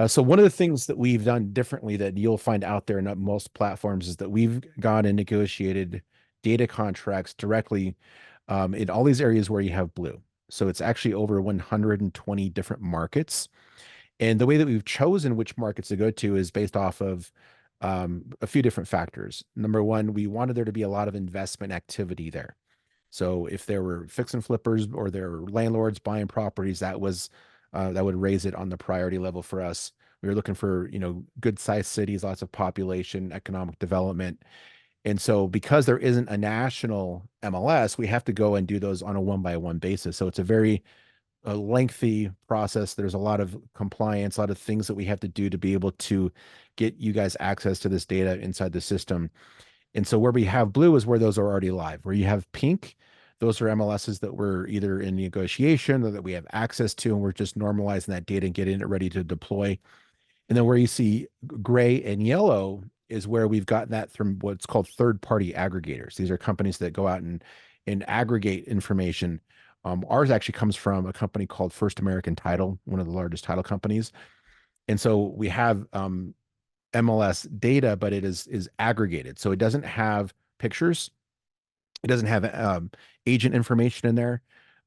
So one of the things that we've done differently that you'll find out there in most platforms is that we've gone and negotiated data contracts directly in all these areas where you have blue. So it's actually over 120 different markets. And the way that we've chosen which markets to go to is based off of a few different factors. Number one, we wanted there to be a lot of investment activity there. So if there were fix and flippers or there were landlords buying properties, that would raise it on the priority level for us. We were looking for, good sized cities, lots of population, economic development. And so because there isn't a national MLS, we have to go and do those on a one by one basis. So it's a very lengthy process. There's a lot of compliance, a lot of things that we have to do to be able to get you guys access to this data inside the system. And so where we have blue is where those are already live. Where you have pink, those are MLSs that we're either in negotiation or that we have access to, and we're just normalizing that data and getting it ready to deploy. And then where you see gray and yellow is where we've gotten that from what's called third-party aggregators. These are companies that go out and aggregate information. Ours actually comes from a company called First American Title, one of the largest title companies. And so we have MLS data, but it is aggregated. So it doesn't have pictures. It doesn't have agent information in there,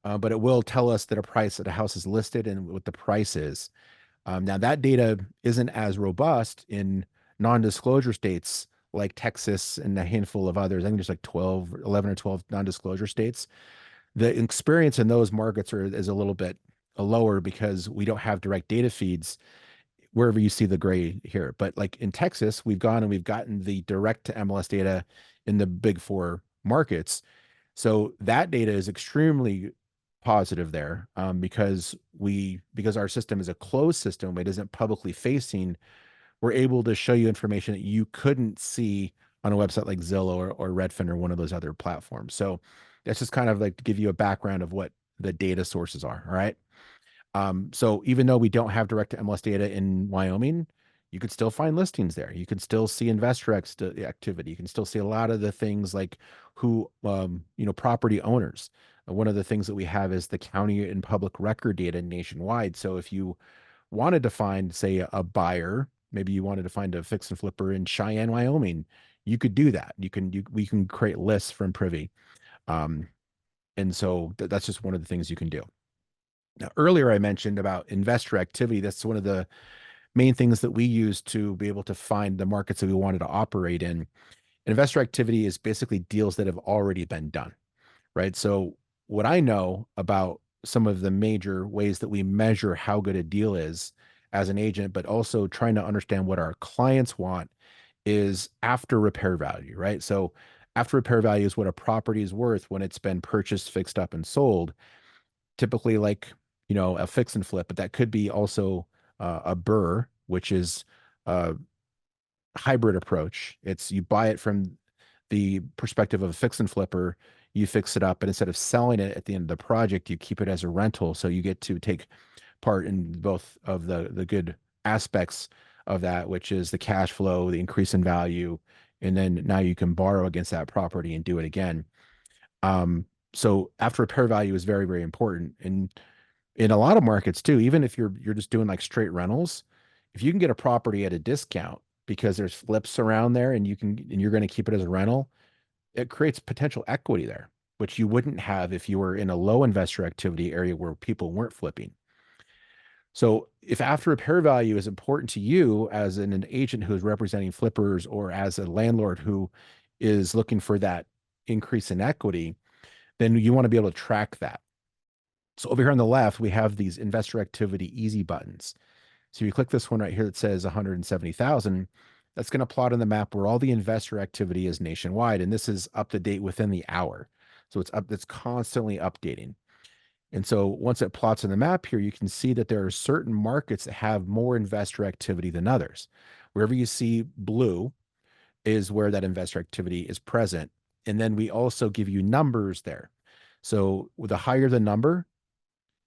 but it will tell us that a price that a house is listed and what the price is. Now that data isn't as robust in non-disclosure states like Texas and a handful of others. I think there's like 12, 11 or 12 non-disclosure states. The experience in those markets is a little bit lower because we don't have direct data feeds wherever you see the gray here. But like in Texas, we've gone and we've gotten the direct to MLS data in the big four markets. So that data is extremely positive there because our system is a closed system, it isn't publicly facing. We're able to show you information that you couldn't see on a website like Zillow or Redfin or one of those other platforms. So that's just kind of like to give you a background of what the data sources are. All right. So even though we don't have direct to MLS data in Wyoming, you could still find listings there. You can still see investor activity. You can still see a lot of the things like property owners. One of the things that we have is the county and public record data nationwide. So if you wanted to find, say, a buyer, maybe you wanted to find a fix and flipper in Cheyenne, Wyoming, you could do that. We can create lists from Privy. Um, and so that's just one of the things you can do. Now, earlier I mentioned about investor activity. That's one of the main things that we use to be able to find the markets that we wanted to operate in. Investor activity is basically deals that have already been done, right? So, what I know about some of the major ways that we measure how good a deal is as an agent, but also trying to understand what our clients want is after repair value, right? So, after repair value is what a property is worth when it's been purchased, fixed up, and sold, typically like a fix and flip, but that could be also a burr, which is a hybrid approach. It's you buy it from the perspective of a fix and flipper, you fix it up, and instead of selling it at the end of the project, you keep it as a rental, so you get to take part in both of the good aspects of that, which is the cash flow, the increase in value, and then now you can borrow against that property and do it again. So after repair value is very, very important. And in a lot of markets too, even if you're just doing like straight rentals, if you can get a property at a discount because there's flips around there and you're going to keep it as a rental, it creates potential equity there, which you wouldn't have if you were in a low investor activity area where people weren't flipping. So if after repair value is important to you as an agent who is representing flippers or as a landlord who is looking for that increase in equity, then you want to be able to track that. So over here on the left, we have these investor activity easy buttons. So you click this one right here that says 170,000. That's going to plot on the map where all the investor activity is nationwide. And this is up to date within the hour. So it's constantly updating. And so once it plots on the map here, you can see that there are certain markets that have more investor activity than others. Wherever you see blue is where that investor activity is present. And then we also give you numbers there. So the higher the number,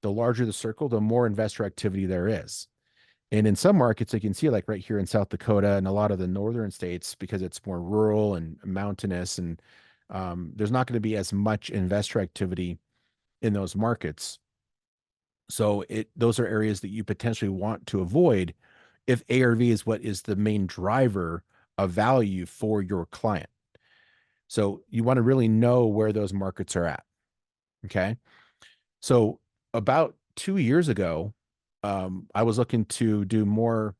the larger the circle, the more investor activity there is. And in some markets, you can see like right here in South Dakota and a lot of the northern states, because it's more rural and mountainous, and there's not going to be as much investor activity in those markets. So those are areas that you potentially want to avoid if ARV is what is the main driver of value for your client. So you want to really know where those markets are at. Okay. So about 2 years ago, I was looking to do more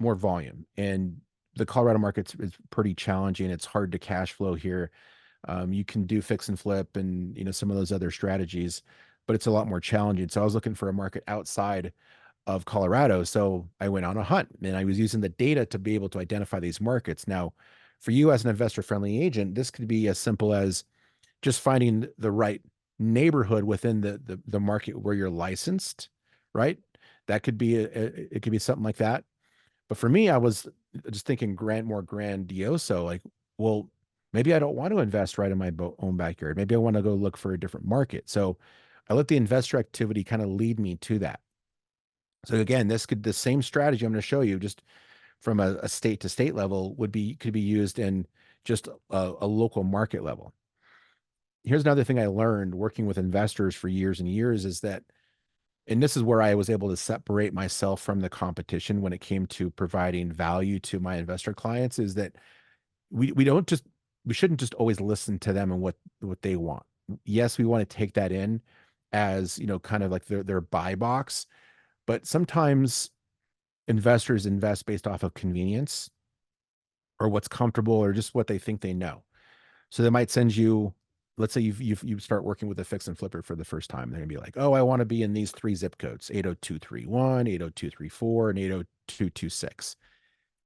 volume, and the Colorado market is pretty challenging. It's hard to cash flow here. You can do fix and flip and some of those other strategies, but it's a lot more challenging. So I was looking for a market outside of Colorado. So I went on a hunt and I was using the data to be able to identify these markets. Now, for you as an investor friendly agent, this could be as simple as just finding the right neighborhood within the market where you're licensed, right? That could be it could be something like that. But for me, I was just thinking more grandioso, like, well, maybe I don't want to invest right in my own backyard. Maybe I want to go look for a different market. So I let the investor activity kind of lead me to that. So again, the same strategy I'm going to show you, just from a state to state level, could be used in just a local market level. Here's another thing I learned working with investors for years and years is that, and this is where I was able to separate myself from the competition when it came to providing value to my investor clients, is that we shouldn't just always listen to them and what they want. Yes, we want to take that in as, kind of like their buy box, but sometimes investors invest based off of convenience or what's comfortable or just what they think they know. So they might send you, let's say you start working with a fix and flipper for the first time. They're gonna be like, oh, I want to be in these three zip codes: 80231, 80234, and 80226.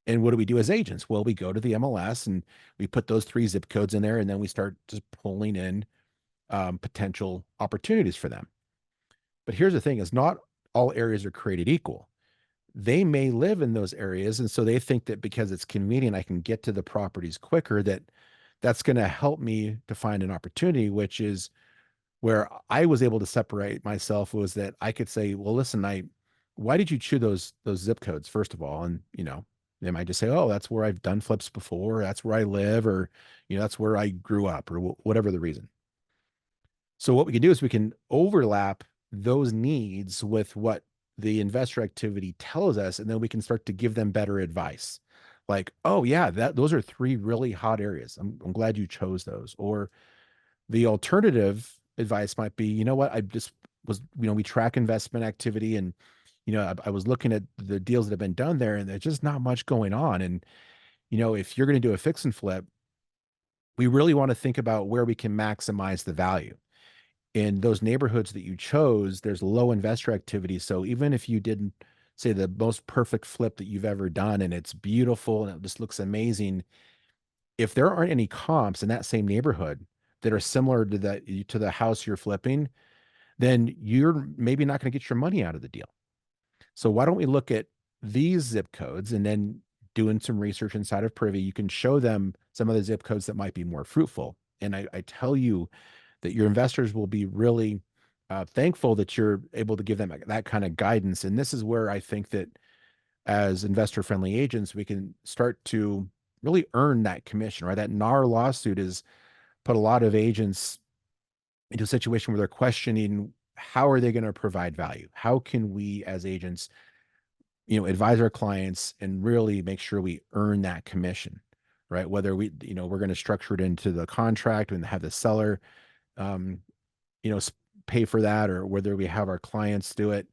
And what do we do as agents? Well, we go to the MLS and we put those three zip codes in there, and then we start just pulling in potential opportunities for them. But here's the thing: is not all areas are created equal. They may live in those areas, and so they think that because it's convenient, I can get to the properties quicker, that's going to help me to find an opportunity, which is where I was able to separate myself, was that I could say, well, listen, why did you choose those zip codes, first of all? And, they might just say, oh, that's where I've done flips before. That's where I live, or, that's where I grew up, or whatever the reason. So what we can do is we can overlap those needs with what the investor activity tells us, and then we can start to give them better advice. Like, oh yeah, those are three really hot areas. I'm glad you chose those. Or the alternative advice might be, you know what, I just was, we track investment activity, and I was looking at the deals that have been done there, and there's just not much going on. And if you're going to do a fix and flip, we really want to think about where we can maximize the value. In those neighborhoods that you chose, there's low investor activity. So even if you didn't say the most perfect flip that you've ever done and it's beautiful and it just looks amazing, if there aren't any comps in that same neighborhood that are similar to the house you're flipping, then you're maybe not going to get your money out of the deal. So why don't we look at these zip codes, and then doing some research inside of Privy, you can show them some of the zip codes that might be more fruitful. And I tell you that your investors will be really thankful that you're able to give them that kind of guidance. And this is where I think that as investor friendly agents, we can start to really earn that commission, right? That NAR lawsuit has put a lot of agents into a situation where they're questioning, how are they going to provide value? How can we as agents, advise our clients and really make sure we earn that commission, right? Whether we're going to structure it into the contract and have the seller, um, pay for that, or whether we have our clients do it.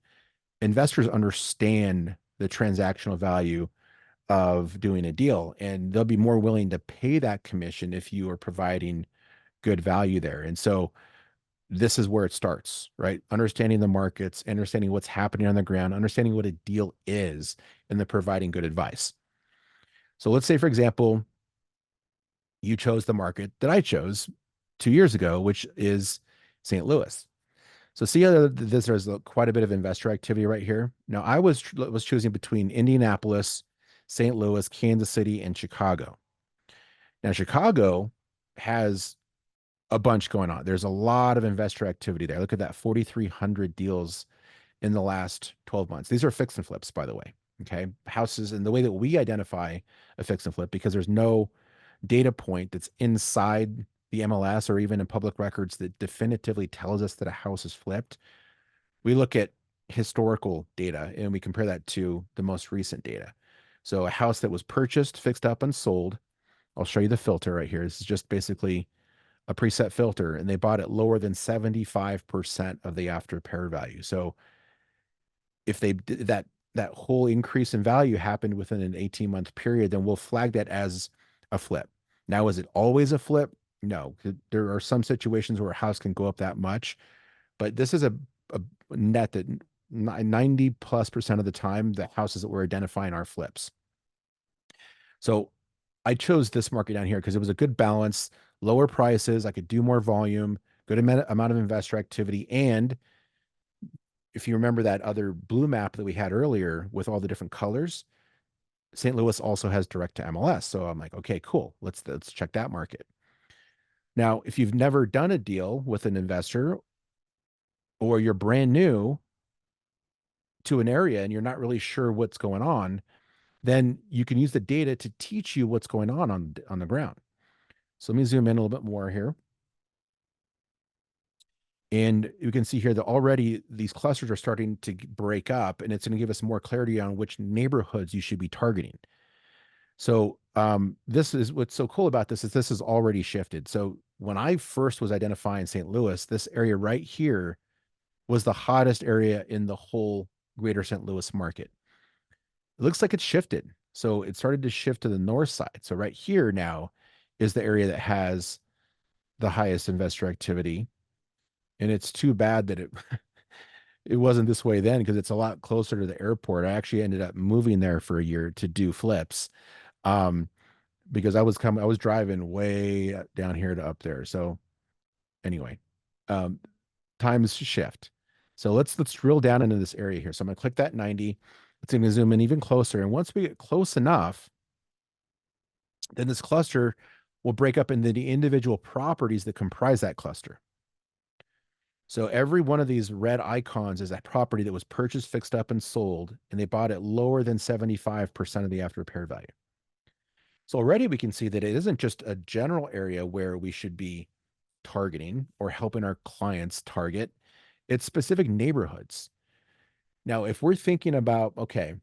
Investors understand the transactional value of doing a deal, and they'll be more willing to pay that commission if you are providing good value there. And so this is where it starts, right? Understanding the markets, understanding what's happening on the ground, understanding what a deal is, and then providing good advice. So let's say, for example, you chose the market that I chose 2 years ago, which is St. Louis. So see how there's quite a bit of investor activity right here. Now I was choosing between Indianapolis, St. Louis, Kansas City, and Chicago. Now Chicago has a bunch going on. There's a lot of investor activity there. Look at that, 4,300 deals in the last 12 months. These are fix and flips, by the way. Okay. Houses, and the way that we identify a fix and flip, because there's no data point that's inside the MLS or even in public records that definitively tells us that a house is flipped. We look at historical data and we compare that to the most recent data. So a house that was purchased, fixed up, and sold, I'll show you the filter right here. This is just basically a preset filter, and they bought it lower than 75% of the after repair value. So if they did that whole increase in value happened within an 18-month period, then we'll flag that as a flip. Now, is it always a flip? No. There are some situations where a house can go up that much, but this is a net that 90 plus percent of the time, the houses that we're identifying are flips. So I chose this market down here because it was a good balance, lower prices. I could do more volume, good amount of investor activity. And if you remember that other blue map that we had earlier with all the different colors, St. Louis also has direct to MLS. So I'm like, okay, cool. Let's check that market. Now, if you've never done a deal with an investor or you're brand new to an area and you're not really sure what's going on, then you can use the data to teach you what's going on the ground. So let me zoom in a little bit more here. And you can see here that already these clusters are starting to break up, and it's going to give us more clarity on which neighborhoods you should be targeting. So this is what's so cool about this is already shifted. So when I first was identifying St. Louis, this area right here was the hottest area in the whole greater St. Louis market. It looks like it's shifted. So it started to shift to the north side. So right here now is the area that has the highest investor activity. And it's too bad that it wasn't this way then because it's a lot closer to the airport. I actually ended up moving there for a year to do flips. Because I was driving way down here to up there. So anyway, um, times shift. So let's drill down into this area here. So I'm gonna click that 90. It's gonna zoom in even closer. And once we get close enough, then this cluster will break up into the individual properties that comprise that cluster. So every one of these red icons is a property that was purchased, fixed up, and sold, and they bought it lower than 75% of the after repair value. So already we can see that it isn't just a general area where we should be targeting or helping our clients target, it's specific neighborhoods. Now, if we're thinking about, okay,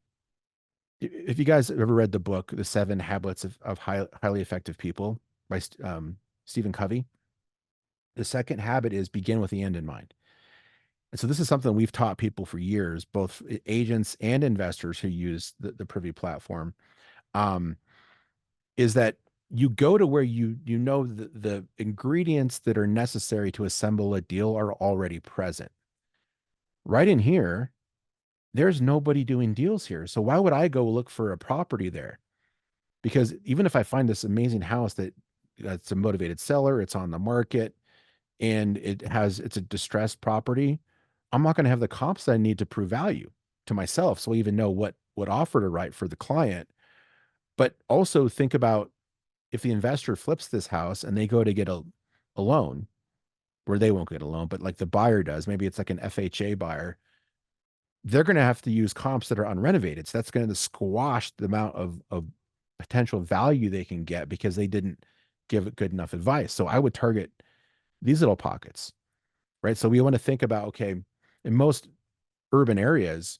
if you guys have ever read the book, The Seven Habits of Highly Effective People by Stephen Covey, the second habit is begin with the end in mind. And so this is something we've taught people for years, both agents and investors who use the Privy platform. Is that you go to where you know the ingredients that are necessary to assemble a deal are already present. Right in here, there's nobody doing deals here. So why would I go look for a property there? Because even if I find this amazing house that's a motivated seller, it's on the market, and it's a distressed property, I'm not going to have the comps that I need to prove value to myself. So I even know what offer to write for the client. But also think about if the investor flips this house and they go to get a loan, where they won't get a loan, but like the buyer does, maybe it's like an FHA buyer, they're going to have to use comps that are unrenovated. So that's going to squash the amount of potential value they can get because they didn't give it good enough advice. So I would target these little pockets, right? So we want to think about, okay, in most urban areas,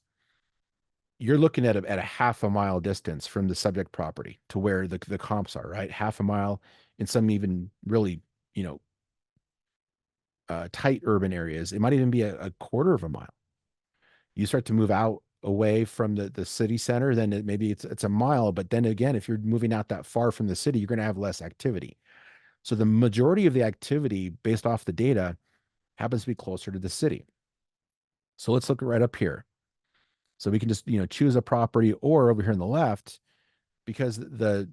you're looking at a half a mile distance from the subject property to where the comps are, right? Half a mile, in some even really, tight urban areas, it might even be a quarter of a mile. You start to move out away from the city center, then maybe it's a mile. But then again, if you're moving out that far from the city, you're going to have less activity. So the majority of the activity based off the data happens to be closer to the city. So let's look right up here. So we can just, choose a property, or over here on the left, because the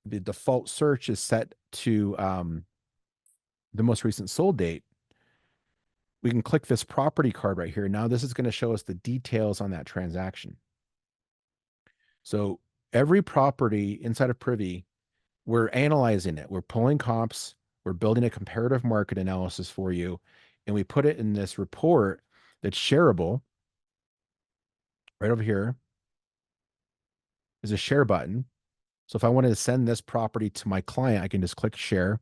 default search is set to the most recent sold date, we can click this property card right here. Now this is going to show us the details on that transaction. So every property inside of Privy, we're analyzing it. We're pulling comps. We're building a comparative market analysis for you. And we put it in this report that's shareable. Right over here is a share button. So if I wanted to send this property to my client, I can just click share,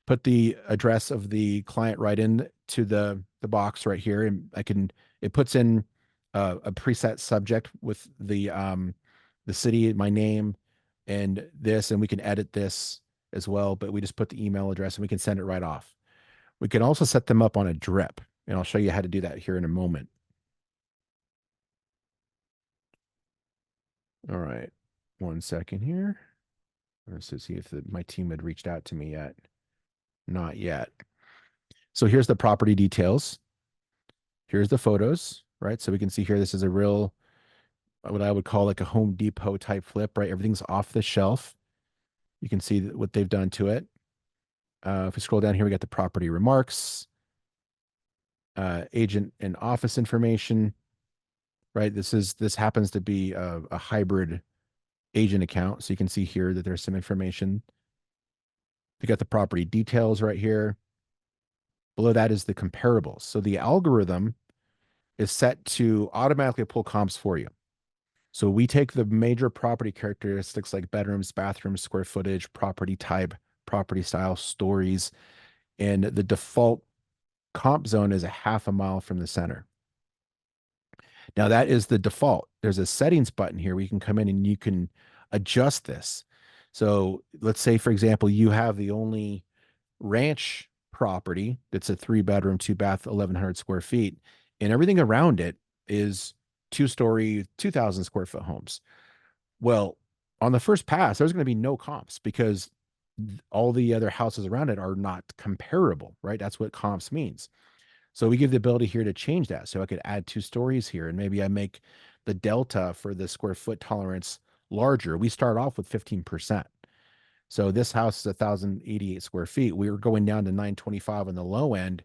put the address of the client right in to the box right here. And it puts in a preset subject with the city, my name, and this, and we can edit this as well. But we just put the email address and we can send it right off. We can also set them up on a drip, and I'll show you how to do that here in a moment. All right, 1 second here. Let's see if my team had reached out to me yet. Not yet. So here's the property details. Here's the photos, right? So we can see here, this is a real, what I would call like a Home Depot type flip, right? Everything's off the shelf. You can see what they've done to it. If we scroll down here, we got the property remarks, agent and office information, right? This happens to be a hybrid agent account. So you can see here that there's some information. We got the property details right here. Below that is the comparables. So the algorithm is set to automatically pull comps for you. So we take the major property characteristics like bedrooms, bathrooms, square footage, property type, property style, stories, and the default comp zone is a half a mile from the center. Now that is the default. There's a settings button here where you can come in and you can adjust this. So let's say, for example, you have the only ranch property that's a 3 bedroom, 2 bath, 1,100 square feet, and everything around it is 2-story, 2,000 square foot homes. Well, on the first pass, there's going to be no comps because all the other houses around it are not comparable, right? That's what comps means. So we give the ability here to change that. So I could add 2 stories here, and maybe I make the delta for the square foot tolerance larger. We start off with 15%. So this house is 1,088 square feet. We were going down to 925 on the low end,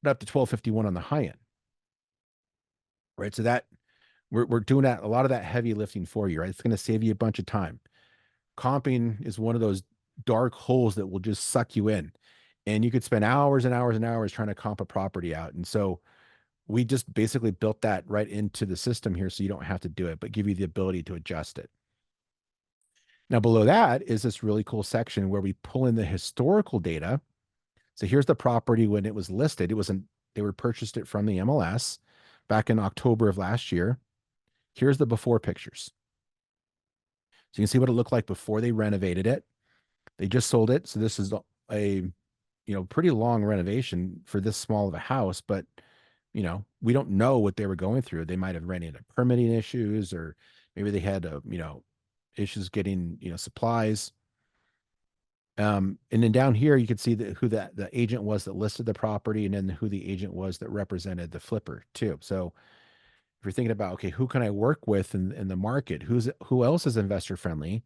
but up to 1,251 on the high end, right? So that we're doing that, a lot of that heavy lifting for you, right? It's going to save you a bunch of time. Comping is one of those dark holes that will just suck you in, and you could spend hours and hours and hours trying to comp a property out. And so we just basically built that right into the system here, so you don't have to do it, but give you the ability to adjust it. Now below that is this really cool section where we pull in the historical data. So here's the property when it was listed. They were purchased it from the MLS back in October of last year. Here's the before pictures. So you can see what it looked like before they renovated it. They just sold it. So this is a pretty long renovation for this small of a house, but we don't know what they were going through. They might have ran into permitting issues, or maybe they had issues getting supplies. And then down here you can see who the agent was that listed the property, and then who the agent was that represented the flipper too. So if you're thinking about, okay, who can I work with in the market? Who else is investor friendly?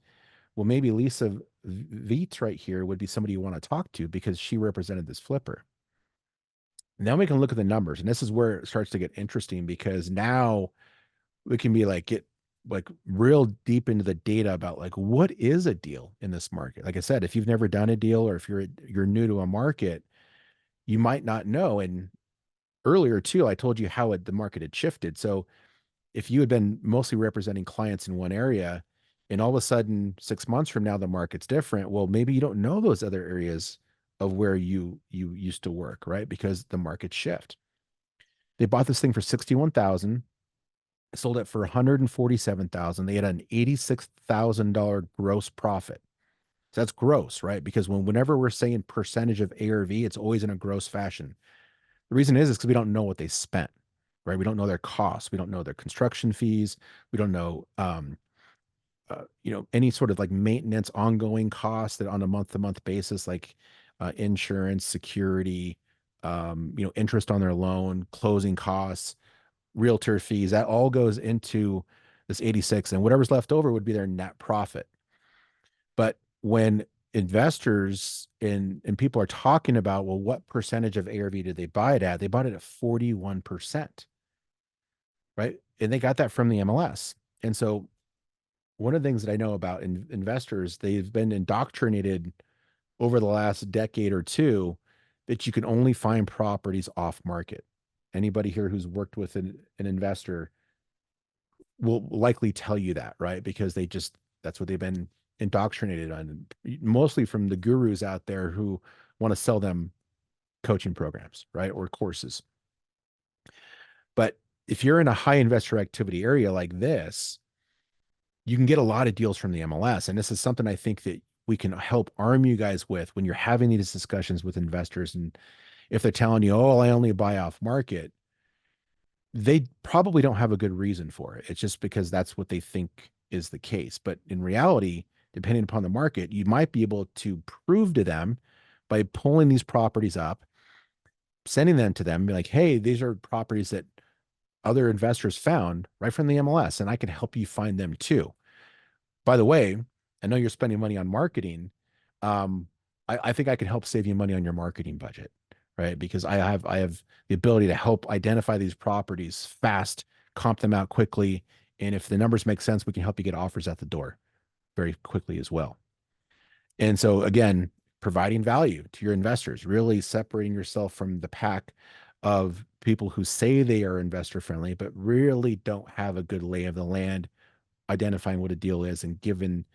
Well, maybe Lisa Viets right here would be somebody you want to talk to because she represented this flipper. Now we can look at the numbers, and this is where it starts to get interesting, because now we can get like real deep into the data about like what is a deal in this market. Like I said, if you've never done a deal, or if you're new to a market, you might not know. And earlier too, I told you how the market had shifted. So if you had been mostly representing clients in one area, and all of a sudden 6 months from now the market's different, well, maybe you don't know those other areas of where you used to work, right? Because the market shift. They bought this thing for 61,000, sold it for 147,000. They had an $86,000 gross profit. So that's gross, right? Because whenever we're saying percentage of ARV, it's always in a gross fashion. The reason is because we don't know what they spent, right? We don't know their costs. We don't know their construction fees. We don't know, any sort of like maintenance, ongoing costs that on a month-to-month basis, like insurance, security, interest on their loan, closing costs, realtor fees. That all goes into this 86, and whatever's left over would be their net profit. But when investors and people are talking about, well, what percentage of ARV did they buy it at? They bought it at 41%, right? And they got that from the MLS. And so one of the things that I know about investors, they've been indoctrinated over the last decade or two that you can only find properties off market. Anybody here who's worked with an investor will likely tell you that, right? Because that's what they've been indoctrinated on, mostly from the gurus out there who want to sell them coaching programs, right? Or courses. But if you're in a high investor activity area like this, you can get a lot of deals from the MLS. And this is something I think that we can help arm you guys with when you're having these discussions with investors. And if they're telling you, oh, I only buy off market, they probably don't have a good reason for it. It's just because that's what they think is the case. But in reality, depending upon the market, you might be able to prove to them by pulling these properties up, sending them to them, be like, hey, these are properties that other investors found right from the MLS, and I can help you find them too. By the way, I know you're spending money on marketing. Um, I think I can help save you money on your marketing budget, right? Because I have the ability to help identify these properties fast, comp them out quickly, and if the numbers make sense, we can help you get offers at the door very quickly as well. And so again, providing value to your investors, really separating yourself from the pack of people who say they are investor friendly, but really don't have a good lay of the land, identifying what a deal is and giving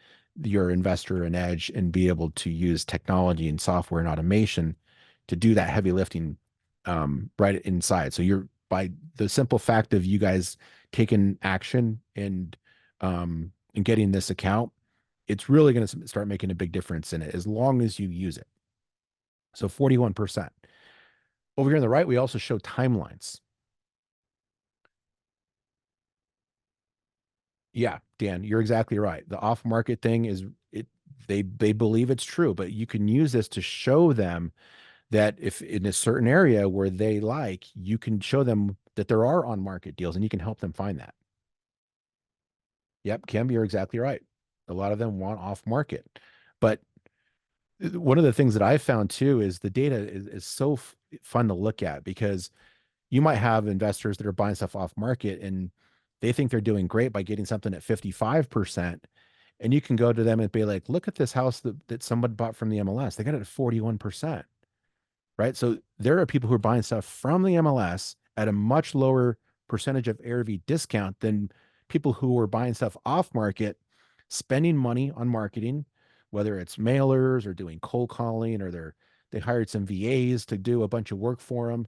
your investor an edge and be able to use technology and software and automation to do that heavy lifting right inside. So you're by the simple fact of you guys taking action and getting this account, it's really going to start making a big difference in it as long as you use it. So 41%. Over here on the right, we also show timelines. Yeah, Dan, you're exactly right. The off-market thing is it they believe it's true, but you can use this to show them that if in a certain area where they like, you can show them that there are on-market deals and you can help them find that. Yep, Kim, you're exactly right. A lot of them want off-market. But one of the things that I found too is the data is so fun to look at because you might have investors that are buying stuff off market and they think they're doing great by getting something at 55%. And you can go to them and be like, look at this house that someone bought from the MLS. They got it at 41%, right? So there are people who are buying stuff from the MLS at a much lower percentage of ARV discount than people who are buying stuff off market, spending money on marketing, whether it's mailers or doing cold calling or they hired some VAs to do a bunch of work for them.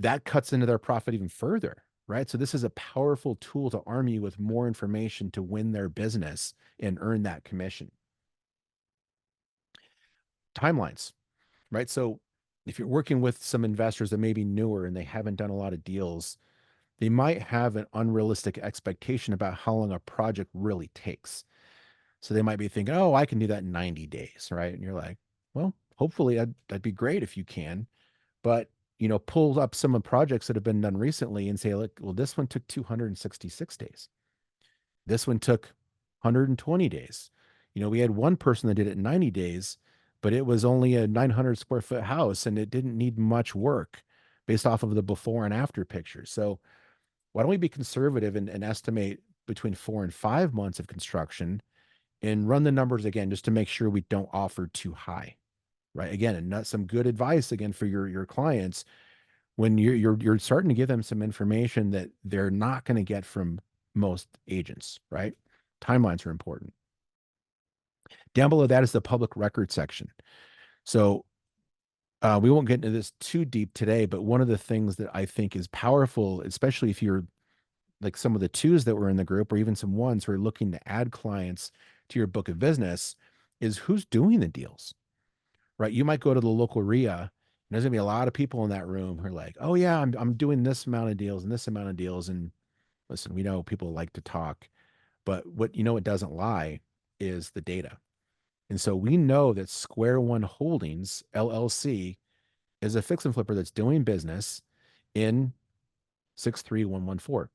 That cuts into their profit even further, right? So this is a powerful tool to arm you with more information to win their business and earn that commission. Timelines, right? So if you're working with some investors that may be newer and they haven't done a lot of deals, they might have an unrealistic expectation about how long a project really takes. So they might be thinking, oh, I can do that in 90 days, right? And you're like, well, hopefully that'd be great if you can. But pull up some of the projects that have been done recently and say, look, well, this one took 266 days. This one took 120 days. We had one person that did it in 90 days, but it was only a 900 square foot house and it didn't need much work based off of the before and after pictures. So why don't we be conservative and estimate between 4 and 5 months of construction and run the numbers again just to make sure we don't offer too high, right? Again, and not some good advice again for your clients when you're starting to give them some information that they're not going to get from most agents, right? Timelines are important. Down below that is the public record section. So we won't get into this too deep today, but one of the things that I think is powerful, especially if you're like some of the twos that were in the group, or even some ones who are looking to add clients to your book of business, is who's doing the deals, right? You might go to the local RIA, and there's gonna be a lot of people in that room who are like, "Oh yeah, I'm doing this amount of deals and this amount of deals." And listen, we know people like to talk, but what it doesn't lie is the data. And so we know that Square One Holdings LLC is a fix and flipper that's doing business in 63114.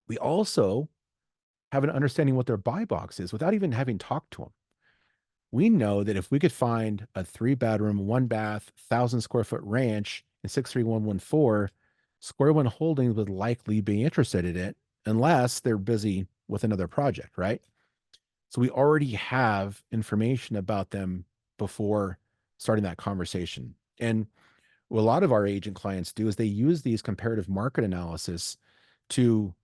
We also have an understanding what their buy box is without even having talked to them. We know that if we could find a 3 bedroom, 1 bath, 1,000 square foot ranch in 63114, Square One Holdings would likely be interested in it unless they're busy with another project, right? So we already have information about them before starting that conversation. And what a lot of our agent clients do is they use these comparative market analysis to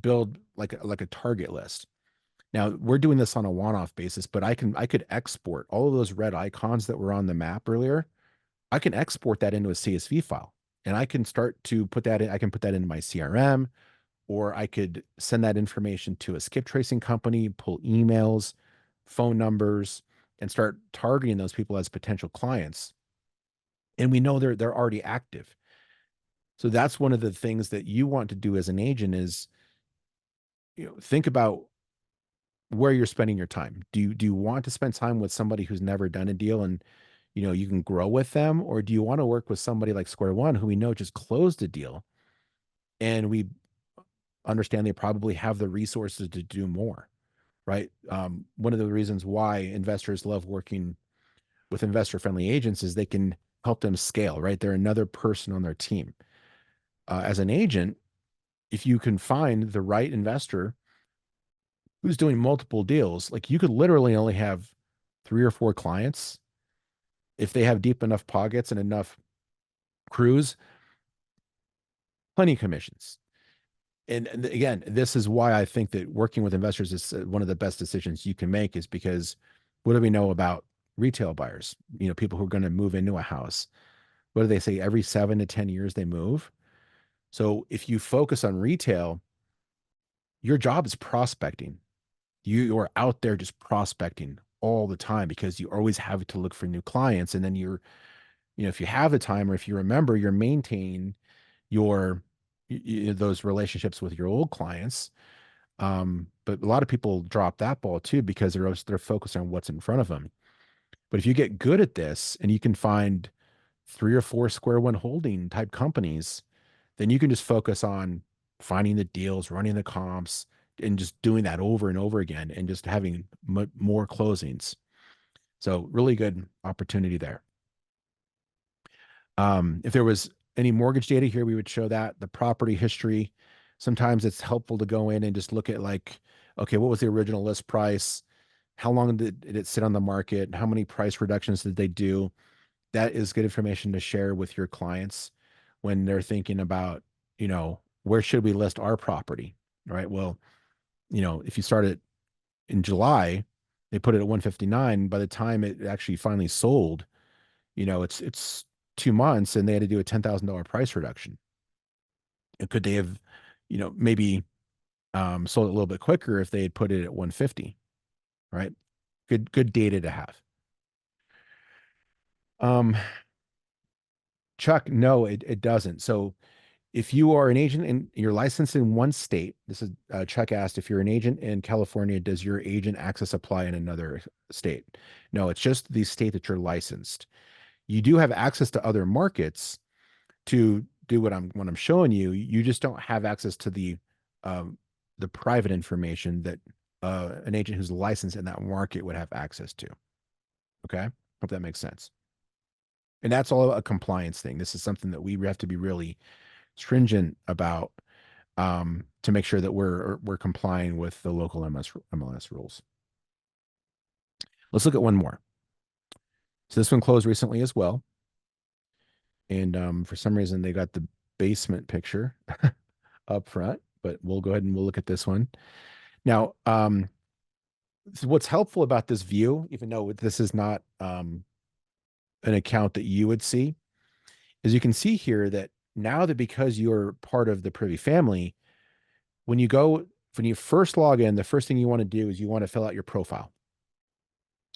build like a target list. Now we're doing this on a one-off basis, but I could export all of those red icons that were on the map earlier. I can export that into a CSV file. and I can start to put that in. I can put that into my CRM, or I could send that information to a skip tracing company, pull emails, phone numbers, and start targeting those people as potential clients. And we know they're already active. So that's one of the things that you want to do as an agent is, think about where you're spending your time. Do you want to spend time with somebody who's never done a deal and you can grow with them, or do you want to work with somebody like Square One who we know just closed a deal and we understand they probably have the resources to do more, right? One of the reasons why investors love working with investor friendly agents is they can help them scale, right? They're another person on their team. As an agent, if you can find the right investor who's doing multiple deals, like you could literally only have 3 or 4 clients. If they have deep enough pockets and enough crews, plenty of commissions. And again, this is why I think that working with investors is one of the best decisions you can make, is because what do we know about retail buyers? People who are going to move into a house. What do they say? Every 7 to 10 years they move. So if you focus on retail, your job is prospecting. You're out there just prospecting all the time because you always have to look for new clients. And then if you have the time, or if you remember, you're maintaining your those relationships with your old clients. But a lot of people drop that ball too because they're focused on what's in front of them. But if you get good at this and you can find 3 or 4 Square One holding type companies, then you can just focus on finding the deals, running the comps, and just doing that over and over again and just having more closings. So really good opportunity there. If there was any mortgage data here, we would show that the property history. Sometimes it's helpful to go in and just look at like, okay, what was the original list price? How long did it sit on the market? How many price reductions did they do? That is good information to share with your clients when they're thinking about, where should we list our property? Right. Well, if you start it in July, they put it at 159. By the time it actually finally sold, it's 2 months and they had to do a $10,000 price reduction. And could they have, maybe sold it a little bit quicker if they had put it at 150, right? Good data to have. Um, Chuck, no, it doesn't. So if you are an agent and you're licensed in one state, this is Chuck asked, if you're an agent in California, does your agent access apply in another state? No, it's just the state that you're licensed. You do have access to other markets to do what I'm showing you. You just don't have access to the private information that an agent who's licensed in that market would have access to. Okay, hope that makes sense. And that's all a compliance thing. This is something that we have to be really stringent about, to make sure that we're complying with the local MLS rules. Let's look at one more. So this one closed recently as well. And for some reason, they got the basement picture up front, but we'll go ahead and we'll look at this one. Now, so what's helpful about this view, even though this is not an account that you would see, is you can see here that now that because you're part of the Privy family, when you first log in, the first thing you want to do is you want to fill out your profile.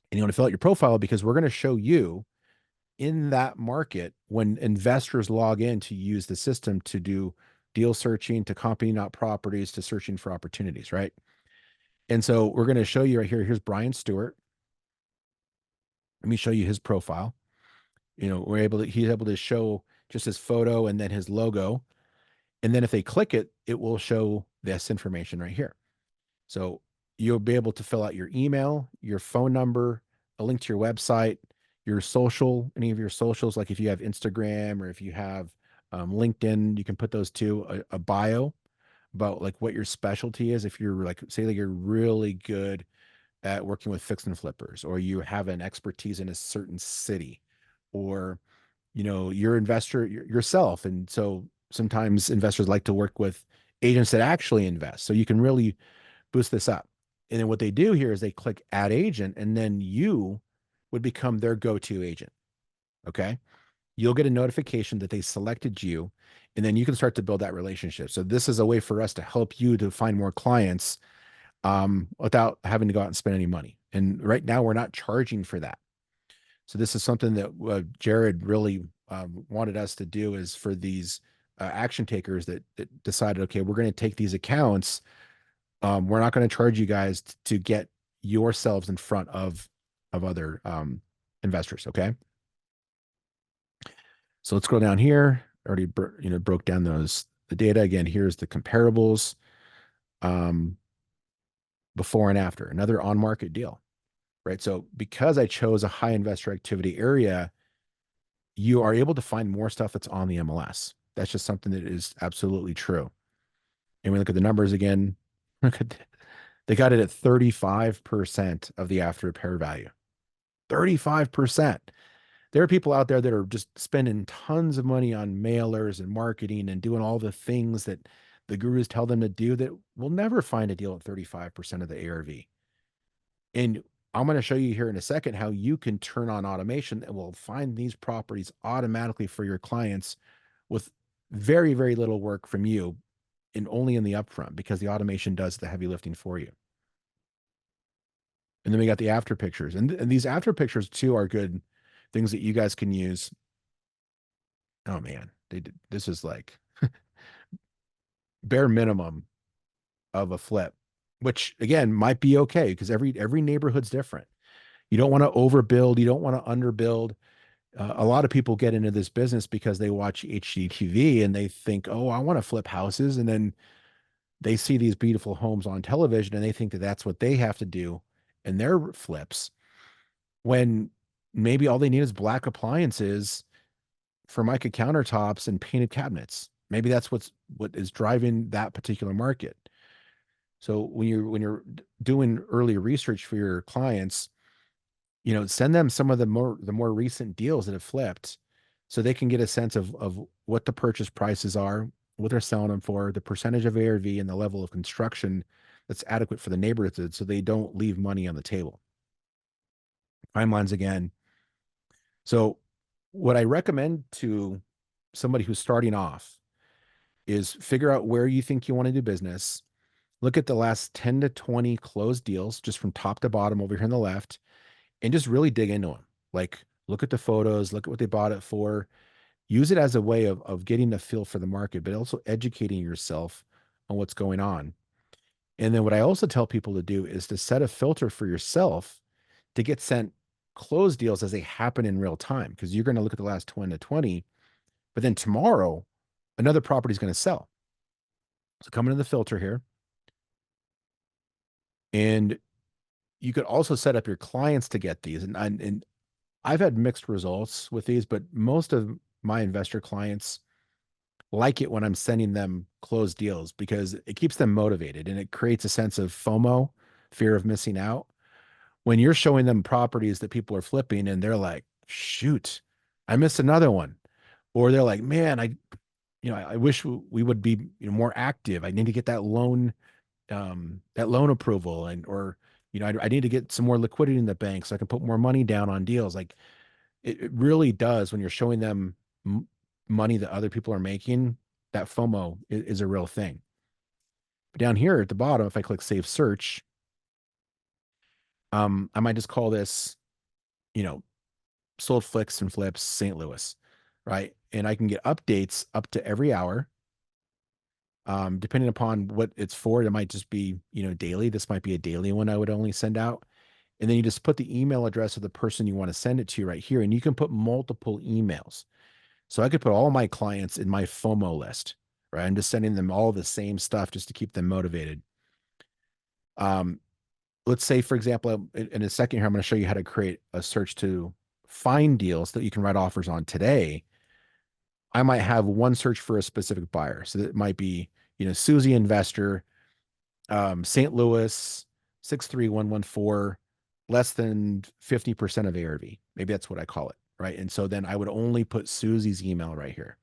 And you want to fill out your profile because we're going to show you in that market when investors log in to use the system to do deal searching, to comping out properties, to searching for opportunities, right? And so we're going to show you right here. Here's Brian Stewart. Let me show you his profile. He's able to show just his photo and then his logo. And then if they click it, it will show this information right here. So you'll be able to fill out your email, your phone number, a link to your website, your social, any of your socials, like if you have Instagram or if you have LinkedIn, you can put those to a bio about like what your specialty is. If you're like, say, like you're really good at working with fix and flippers, or you have an expertise in a certain city, or you're investor yourself. And so sometimes investors like to work with agents that actually invest. So you can really boost this up. And then what they do here is they click add agent, and then you would become their go-to agent. Okay. you'll get a notification that they selected you, and then you can start to build that relationship. So this is a way for us to help you to find more clients without having to go out and spend any money. And right now we're not charging for that. So this is something that Jared really wanted us to do, is for these action takers that decided, okay, we're going to take these accounts. We're not going to charge you guys to get yourselves in front of other investors. Okay. So let's go down here. Already, broke down the data. Again, here's the comparables, um, before and after. Another on-market deal, right? So because I chose a high investor activity area, you are able to find more stuff that's on the MLS. That's just something that is absolutely true. And we look at the numbers again. Look at they got it at 35% of the after repair value. 35%. There are people out there that are just spending tons of money on mailers and marketing and doing all the things that the gurus tell them to do that will never find a deal at 35% of the ARV. And I'm going to show you here in a second how you can turn on automation that will find these properties automatically for your clients with very, very little work from you, and only in the upfront, because the automation does the heavy lifting for you. And then we got the after pictures. And these after pictures too are good things that you guys can use. Oh man, this is like bare minimum of a flip, which again might be okay because every neighborhood's different. You don't want to overbuild, you don't want to underbuild. A lot of people get into this business because they watch HGTV and they think, oh, I want to flip houses. And then they see these beautiful homes on television and they think that that's what they have to do in their flips, when maybe all they need is black appliances, Formica countertops, and painted cabinets. Maybe that's what is driving that particular market. So when you're doing early research for your clients, send them some of the more recent deals that have flipped, so they can get a sense of what the purchase prices are, what they're selling them for, the percentage of ARV, and the level of construction that's adequate for the neighborhood, so they don't leave money on the table. Timelines again. So what I recommend to somebody who's starting off is figure out where you think you want to do business. Look at the last 10 to 20 closed deals, just from top to bottom over here on the left, and just really dig into them. Like, look at the photos, look at what they bought it for. Use it as a way of getting a feel for the market, but also educating yourself on what's going on. And then what I also tell people to do is to set a filter for yourself to get sent closed deals as they happen in real time, because you're going to look at the last 20 to 20, but then tomorrow another property is going to sell. So come into the filter here, and you could also set up your clients to get these. And I've had mixed results with these, but most of my investor clients like it when I'm sending them closed deals, because it keeps them motivated and it creates a sense of FOMO, fear of missing out. When you're showing them properties that people are flipping and they're like, shoot, I missed another one. Or they're like, man, I wish we would be, more active. I need to get that loan approval, or I need to get some more liquidity in the bank so I can put more money down on deals. Like, it really does, when you're showing them money that other people are making, that FOMO is a real thing. But down here at the bottom, if I click save search, I might just call this, you know, sold flicks and flips St. Louis, right? And I can get updates up to every hour. Depending upon what it's for, it might just be, daily. This might be a daily one I would only send out. And then you just put the email address of the person you want to send it to right here. And you can put multiple emails. So I could put all my clients in my FOMO list, right? I'm just sending them all the same stuff just to keep them motivated. Let's say, for example, in a second here, I'm going to show you how to create a search to find deals that you can write offers on today. I might have one search for a specific buyer. So that might be, Susie investor, St. Louis, 63114, less than 50% of ARV. Maybe that's what I call it, right? And so then I would only put Susie's email right here.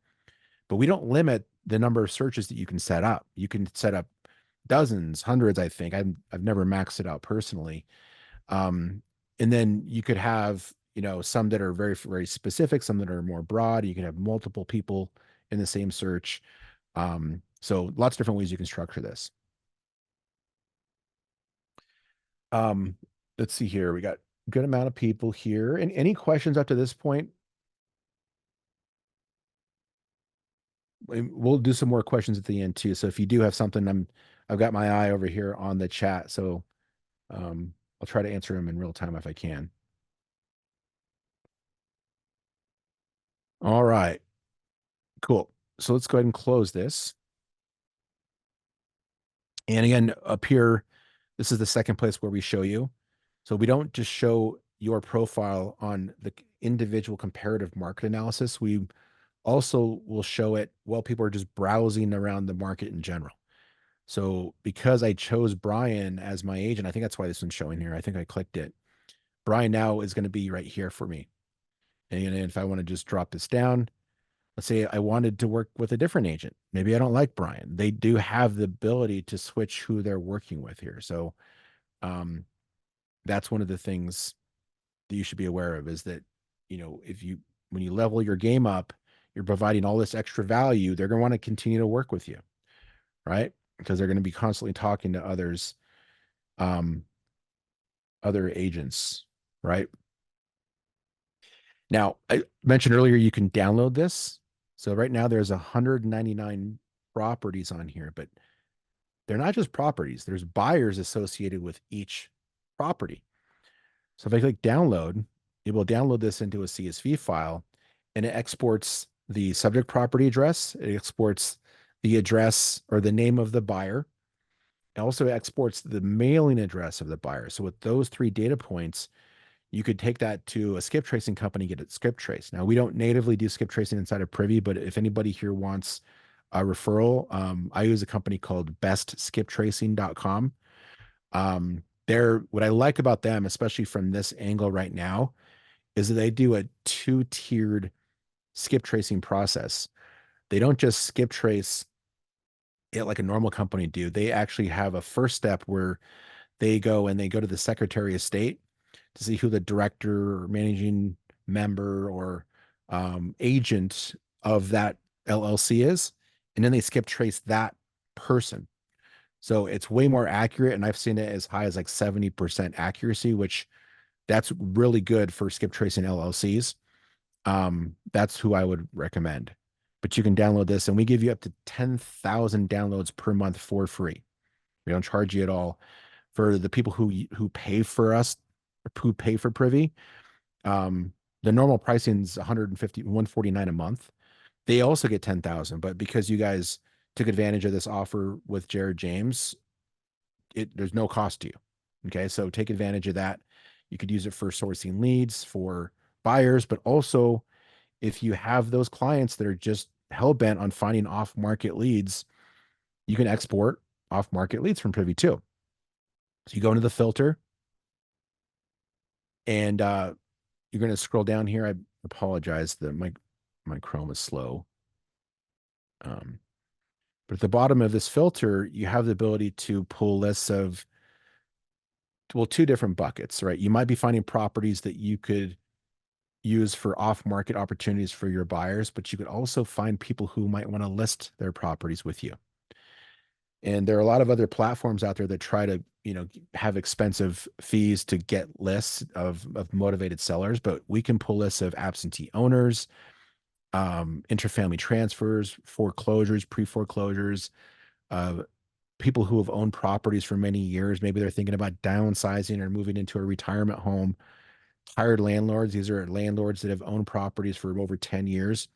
But we don't limit the number of searches that you can set up. You can set up dozens, hundreds, I think. I've never maxed it out personally. And then you could have, some that are very, very specific, some that are more broad. You can have multiple people in the same search. So lots of different ways you can structure this. Um, let's see here. We got a good amount of people here. And any questions up to this point? We'll do some more questions at the end too. So if you do have something, I've got my eye over here on the chat. So I'll try to answer them in real time if I can. All right, cool. So let's go ahead and close this. And again, up here, this is the second place where we show you. So we don't just show your profile on the individual comparative market analysis. We also will show it while people are just browsing around the market in general. So because I chose Brian as my agent, I think that's why this one's showing here. I think I clicked it. Brian now is going to be right here for me. And if I want to just drop this down, let's say I wanted to work with a different agent. Maybe I don't like Brian. They do have the ability to switch who they're working with here. So um, that's one of the things that you should be aware of is that, if when you level your game up, you're providing all this extra value, they're going to want to continue to work with you, right? Because they're going to be constantly talking to um, other agents, right? Now, I mentioned earlier you can download this. So right now there's 199 properties on here, but they're not just properties. There's buyers associated with each property. So if I click download, it will download this into a CSV file and it exports the subject property address. It exports the address or the name of the buyer. It also exports the mailing address of the buyer. So with those three data points, you could take that to a skip tracing company, get it skip traced. Now, we don't natively do skip tracing inside of Privy, but if anybody here wants a referral, I use a company called bestskiptracing.com. What I like about them, especially from this angle right now, is that they do a two-tiered skip tracing process. They don't just skip trace it like a normal company do. They actually have a first step where they go to the Secretary of State to see who the director or managing member or agent of that LLC is. And then they skip trace that person. So it's way more accurate. And I've seen it as high as like 70% accuracy, which that's really good for skip tracing LLCs. That's who I would recommend. But you can download this and we give you up to 10,000 downloads per month for free. We don't charge you at all. For the people who pay for us, who pay for Privy, the normal pricing is 150, 149 a month. They also get 10,000, but because you guys took advantage of this offer with Jared James, there's no cost to you. Okay, so take advantage of that. You could use it for sourcing leads for buyers, but also if you have those clients that are just hell bent on finding off market leads, you can export off market leads from Privy too. So you go into the filter and you're going to scroll down here. I apologize that my Chrome is slow. But at the bottom of this filter, you have the ability to pull lists of, well, two different buckets, right? You might be finding properties that you could use for off-market opportunities for your buyers, but you could also find people who might want to list their properties with you. And there are a lot of other platforms out there that try to, have expensive fees to get lists of motivated sellers, but we can pull lists of absentee owners, interfamily transfers, foreclosures, pre-foreclosures, people who have owned properties for many years. Maybe they're thinking about downsizing or moving into a retirement home. Tired landlords. These are landlords that have owned properties for over 10 years.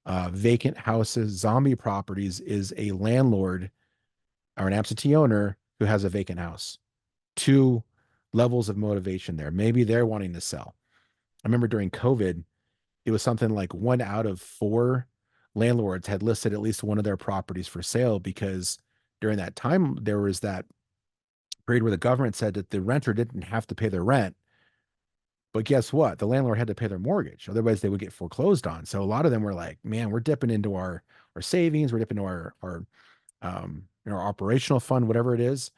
Vacant houses, zombie properties is a landlord or an absentee owner who has a vacant house. Two levels of motivation there. Maybe they're wanting to sell. I remember during COVID, it was something like 1 out of 4 landlords had listed at least one of their properties for sale because during that time, there was that period where the government said that the renter didn't have to pay their rent. But guess what? The landlord had to pay their mortgage. Otherwise, they would get foreclosed on. So a lot of them were like, man, we're dipping into our savings, we're dipping into our operational fund, whatever it is,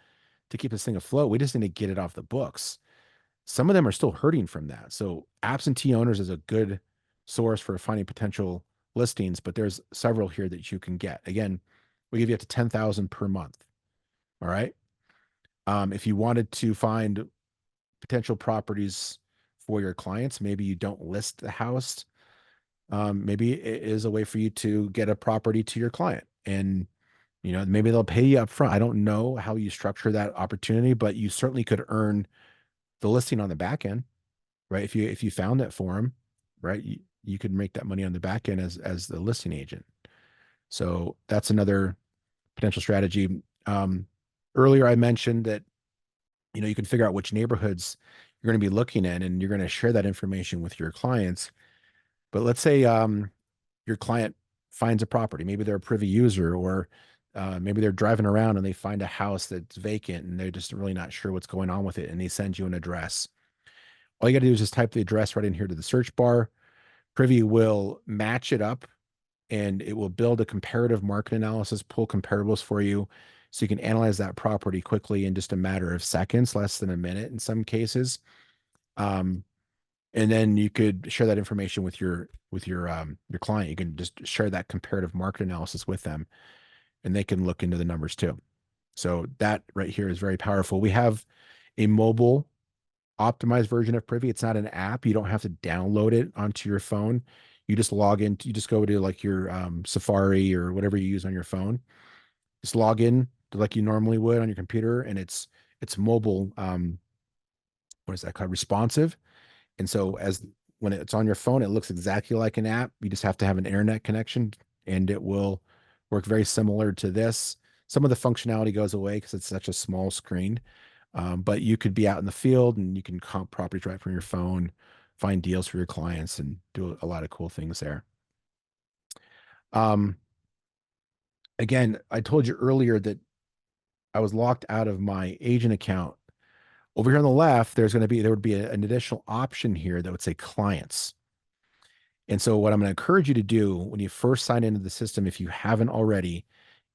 to keep this thing afloat. We just need to get it off the books. some of them are still hurting from that. So absentee owners is a good source for finding potential listings, but there's several here that you can get. Again, we give you up to 10,000 per month. All right. If you wanted to find potential properties for your clients, maybe you don't list the house. Maybe it is a way for you to get a property to your client, and maybe they'll pay you up front. I don't know how you structure that opportunity, but you certainly could earn the listing on the back end, right? If you found that for them, right, you could make that money on the back end as the listing agent. So that's another potential strategy. Earlier I mentioned that you can figure out which neighborhoods you're going to be looking in, and you're going to share that information with your clients. But let's say your client finds a property. Maybe they're a Privy user, or maybe they're driving around and they find a house that's vacant and they're just really not sure what's going on with it, and they send you an address. All you got to do is just type the address right in here to the search bar. Privy will match it up, and it will build a comparative market analysis, pull comparables for you, so you can analyze that property quickly in just a matter of seconds, less than a minute in some cases. Um, and then you could share that information with your client. You can just share that comparative market analysis with them, and they can look into the numbers too. So that right here is very powerful. We have a mobile optimized version of Privy. It's not an app. You don't have to download it onto your phone. You just log in. You just go to like your Safari or whatever you use on your phone. Just log in like you normally would on your computer, and it's mobile. What is that called? Responsive. And so as when it's on your phone, it looks exactly like an app. You just have to have an internet connection, and it will work very similar to this. Some of the functionality goes away because it's such a small screen. But you could be out in the field and you can comp properties right from your phone, find deals for your clients, and do a lot of cool things there. Um, Again, I told you earlier that I was locked out of my agent account. Over here on the left, there would be an additional option here that would say clients. And so what I'm going to encourage you to do when you first sign into the system, if you haven't already,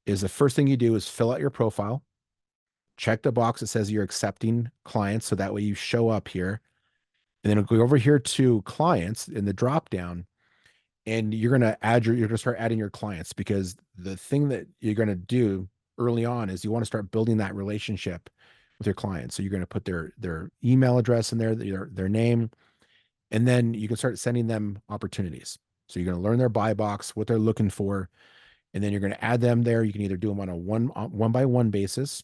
is the first thing you do is fill out your profile, check the box that says you're accepting clients. So that way you show up here, and then go over here to clients in the drop down, and you're going to start adding your clients, because the thing that you're going to do early on is you want to start building that relationship with your clients. So you're going to put their email address in there, their name, and then you can start sending them opportunities. So you're going to learn their buy box, what they're looking for, and then you're going to add them there. You can either do them on a one by one basis,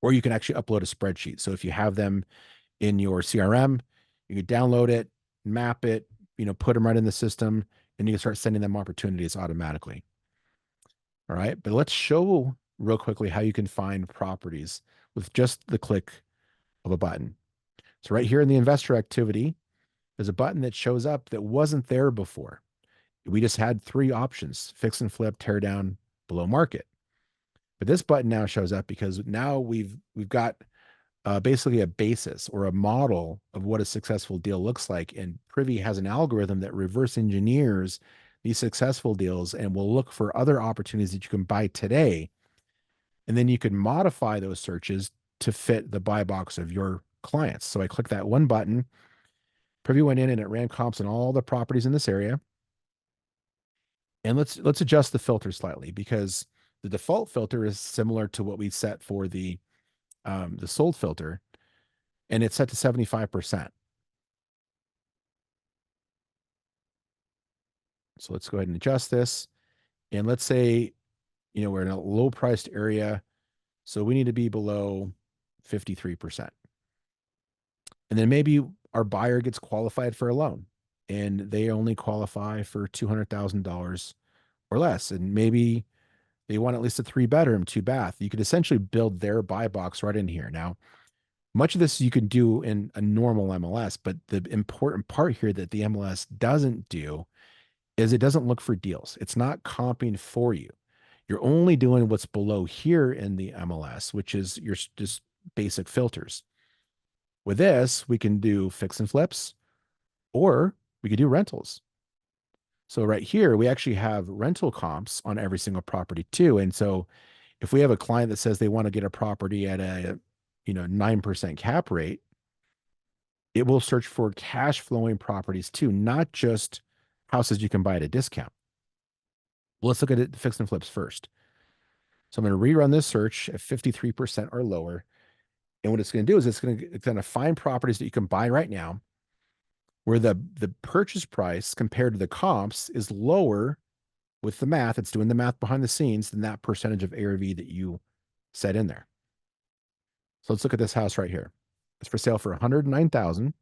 or you can actually upload a spreadsheet. So if you have them in your CRM, you can download it, map it, put them right in the system, and you can start sending them opportunities automatically. All right. But let's show real quickly how you can find properties with just the click of a button. So right here in the investor activity, there's a button that shows up that wasn't there before. We just had three options: fix and flip, tear down, below market. But this button now shows up because now we've got basically a basis or a model of what a successful deal looks like. And Privy has an algorithm that reverse engineers these successful deals and will look for other opportunities that you can buy today. And then you can modify those searches to fit the buy box of your clients. So I click that one button. Privy went in and it ran comps on all the properties in this area. And let's adjust the filter slightly, because the default filter is similar to what we set for the sold filter, and it's set to 75%. So let's go ahead and adjust this. And let's say, we're in a low priced area, so we need to be below 53%. And then maybe our buyer gets qualified for a loan and they only qualify for $200,000 or less. And maybe they want at least a 3-bedroom, 2-bath. You could essentially build their buy box right in here. Now, much of this you can do in a normal MLS, but the important part here that the MLS doesn't do is it doesn't look for deals. It's not comping for you. You're only doing what's below here in the MLS, which is your just basic filters. With this, we can do fix and flips, or we could do rentals. So right here, we actually have rental comps on every single property too. And so if we have a client that says they want to get a property at a 9% cap rate, It will search for cash flowing properties too, not just houses you can buy at a discount. Well, let's look at it fix and flips first. So I'm going to rerun this search at 53% or lower. And what it's going to do is it's going to find properties that you can buy right now where the purchase price compared to the comps is lower with the math. It's doing the math behind the scenes than that percentage of ARV that you set in there. So let's look at this house right here. It's for sale for 109,000.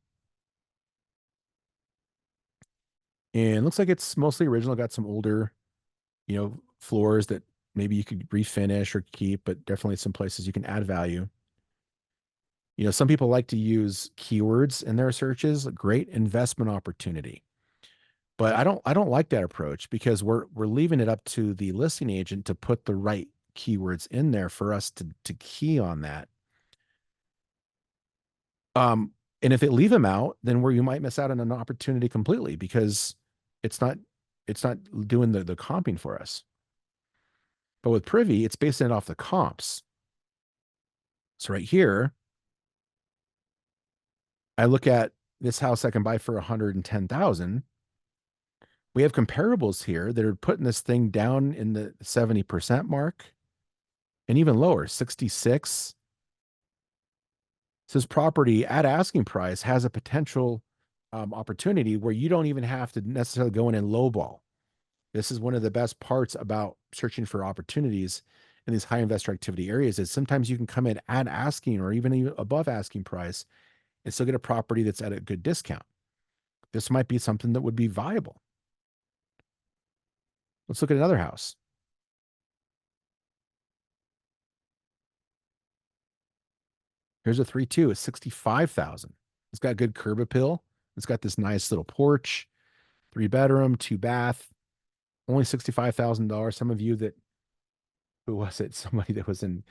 And looks like it's mostly original, got some older, floors that maybe you could refinish or keep, but definitely some places you can add value. Some people like to use keywords in their searches, great investment opportunity. But I don't like that approach because we're leaving it up to the listing agent to put the right keywords in there for us to key on that. And if it leave them out, then where you might miss out on an opportunity completely because it's not it's not doing the comping for us. But with Privy, it's basing it off the comps. So right here, I look at this house I can buy for 110,000. We have comparables here that are putting this thing down in the 70% mark and even lower, 66. So this property at asking price has a potential opportunity where you don't even have to necessarily go in and lowball. This is one of the best parts about searching for opportunities in these high investor activity areas is sometimes you can come in at asking or even above asking price and still get a property that's at a good discount. This might be something that would be viable. Let's look at another house. Here's a 3-2 at 65,000. It's got good curb appeal. It's got this nice little porch, 3-bedroom, 2-bath, only $65,000. Some of you who was it? Somebody that was in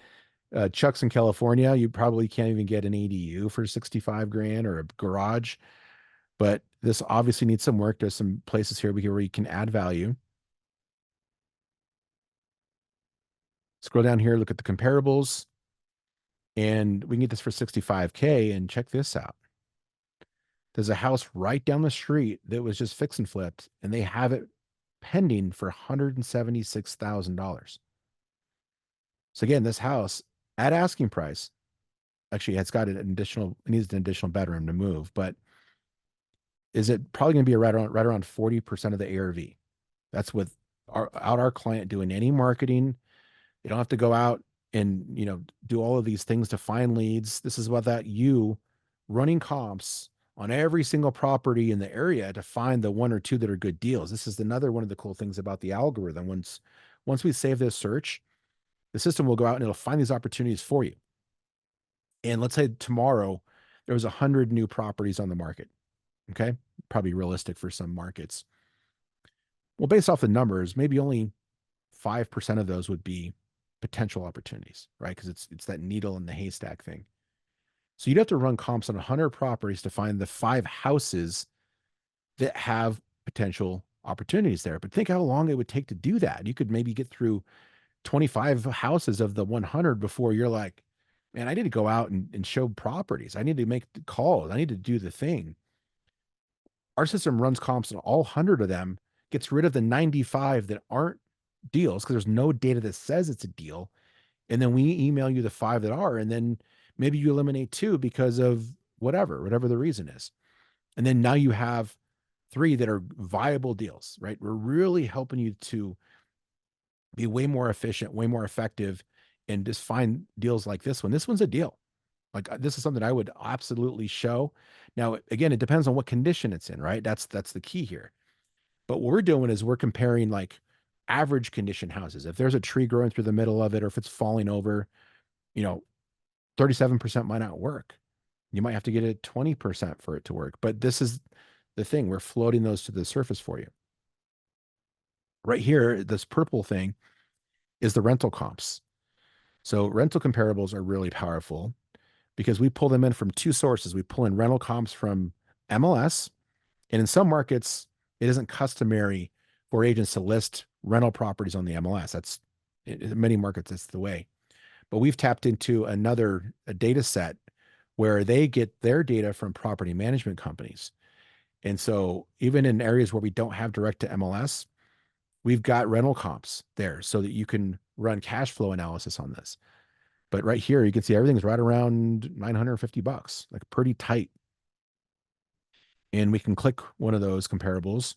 Chuck's in California, you probably can't even get an ADU for 65 grand or a garage. But this obviously needs some work. There's some places here where you can add value. Scroll down here, look at the comparables, and we can get this for 65K. And check this out. There's a house right down the street that was just fix and flipped, and they have it pending for $176,000. So again, this house at asking price, actually, it needs an additional bedroom to move, but is it probably going to be right around 40% of the ARV? That's without our client doing any marketing. You don't have to go out and do all of these things to find leads. This is about you running comps on every single property in the area to find the one or two that are good deals. This is another one of the cool things about the algorithm. Once we save this search, the system will go out and it'll find these opportunities for you. And let's say tomorrow there was 100 new properties on the market. Okay, probably realistic for some markets. Well, based off the numbers, maybe only 5% of those would be potential opportunities, right? Because it's that needle in the haystack thing. So you'd have to run comps on 100 properties to find the 5 houses that have potential opportunities there. But think how long it would take to do that. You could maybe get through 25 houses of the 100 before you're like, man, I need to go out and show properties. I need to make the calls. I need to do the thing. Our system runs comps on all 100 of them, gets rid of the 95 that aren't deals because there's no data that says it's a deal. And then we email you the 5 that are, and then maybe you eliminate 2 because of whatever the reason is. And then now you have 3 that are viable deals, right? We're really helping you to be way more efficient, way more effective, and just find deals like this one. This one's a deal. Like this is something I would absolutely show. Now, again, it depends on what condition it's in, right? That's the key here. But what we're doing is we're comparing like average condition houses. If there's a tree growing through the middle of it, or if it's falling over, 37% might not work. You might have to get it 20% for it to work. But this is the thing. We're floating those to the surface for you. Right here, this purple thing is the rental comps. So rental comparables are really powerful because we pull them in from 2 sources. We pull in rental comps from MLS, and in some markets, it isn't customary for agents to list rental properties on the MLS. That's in many markets, that's the way. But we've tapped into a data set where they get their data from property management companies. And so even in areas where we don't have direct to MLS, we've got rental comps there so that you can run cash flow analysis on this. But right here, you can see everything's right around $950, like pretty tight. And we can click one of those comparables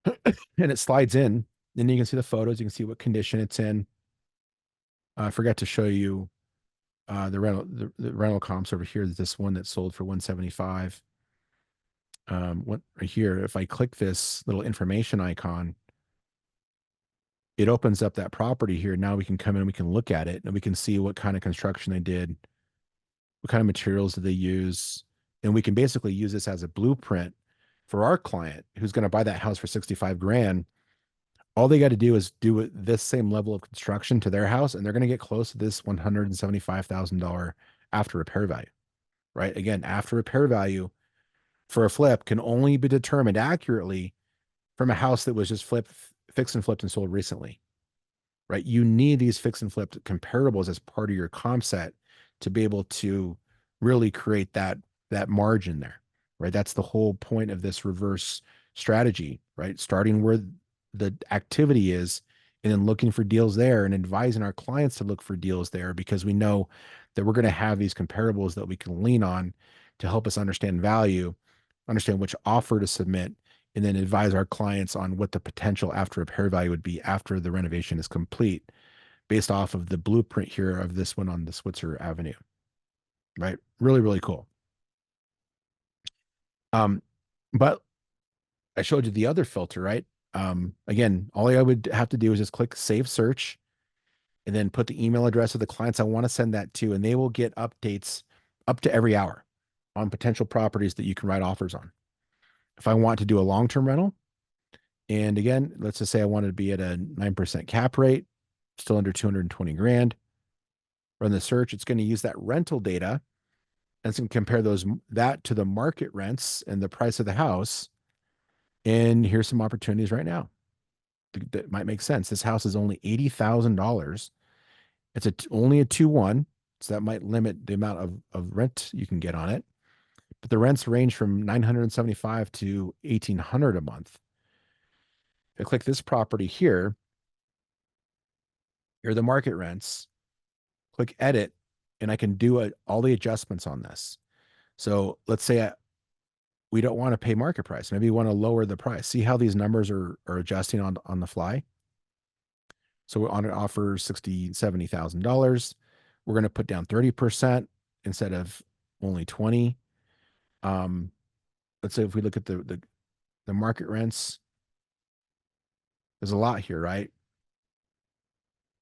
and it slides in. Then you can see the photos. You can see what condition it's in. I forgot to show you the rental comps over here. This one that sold for 175. What right here? If I click this little information icon, it opens up that property here. Now we can come in, we can look at it, and we can see what kind of construction they did, what kind of materials did they use, and we can basically use this as a blueprint for our client who's going to buy that house for 65 grand. All they got to do is do this same level of construction to their house, and they're going to get close to this $175,000 after repair value, right? Again, after repair value for a flip can only be determined accurately from a house that was just fixed and flipped and sold recently, right? You need these fix and flipped comparables as part of your comp set to be able to really create that margin there, right? That's the whole point of this reverse strategy, right? Starting where the activity is and then looking for deals there and advising our clients to look for deals there because we know that we're going to have these comparables that we can lean on to help us understand value, understand which offer to submit, and then advise our clients on what the potential after repair value would be after the renovation is complete based off of the blueprint here of this one on the Switzer Avenue, right? Really, really cool. But I showed you the other filter, right? Again, all I would have to do is just click save search and then put the email address of the clients I want to send that to, and they will get updates up to every hour on potential properties that you can write offers on. If I want to do a long-term rental, and again, let's just say I wanted to be at a 9% cap rate, still under 220 grand, run the search, it's going to use that rental data and it's going to compare that to the market rents and the price of the house. And here's some opportunities right now that might make sense. This house is only $80,000. It's only a 2-1, so that might limit the amount of rent you can get on it. But the rents range from 975 to 1,800 a month. If I click this property here, here are the market rents. Click edit, and I can do all the adjustments on this. So let's say we don't want to pay market price. Maybe we want to lower the price. See how these numbers are adjusting on the fly? So we're on an offer $70,000. We're going to put down 30% instead of only 20. Let's say if we look at the market rents, there's a lot here, right?